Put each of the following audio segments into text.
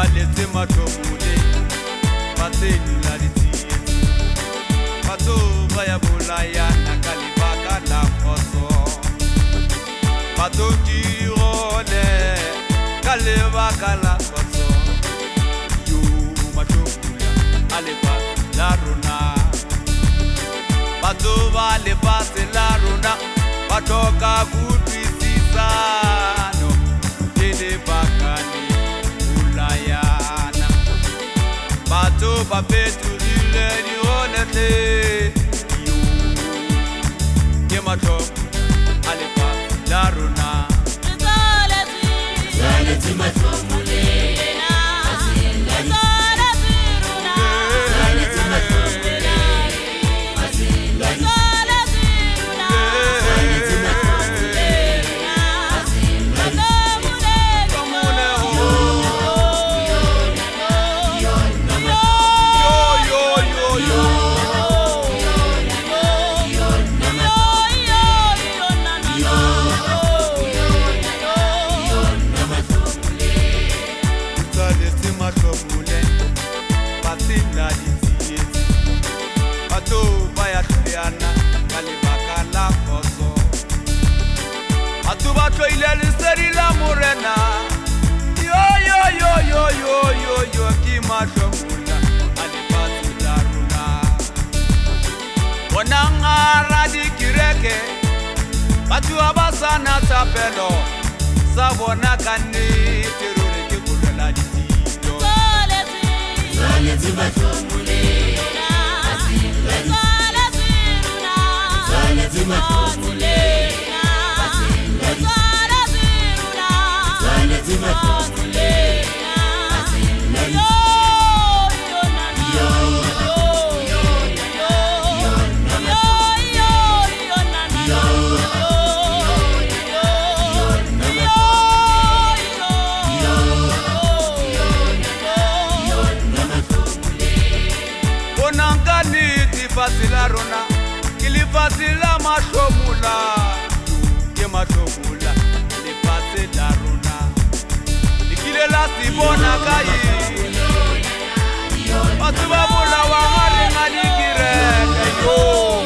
Salete matobule Pateni la ditieti Pato vaya bolaya Nakalibaka la foso Pato kirole Kalibaka la foso Yo matobula Alepa la runa Pato vale pase la runa Patoka kutisisano Tele bakani Pato papetu dile di olete yo Yemato alepa la runa Zaleti matomule Morena, yo, kimatomula, alipatu daruna. Onanga radi kireke, batu abasana tapelo, sabona kani terure ke kulela ditido. Zaleti matomule, zaleti matomule. Fasila rona, kilifasila mashomula, kemashomula, kilifasila rona, ikile la sibona kayi, atubabula wangari ngalikire kayo.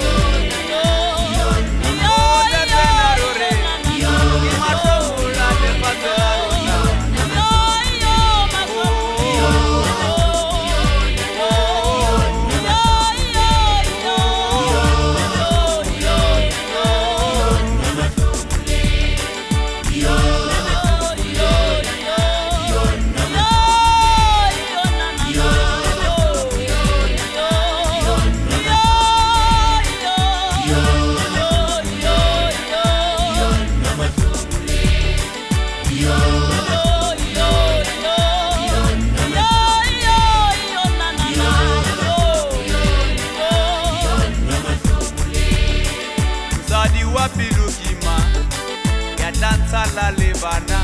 La levana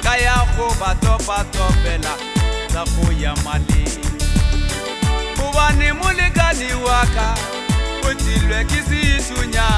kaya ko bato bela za ko ya mali kubani muligani waka utilwe kisi tunya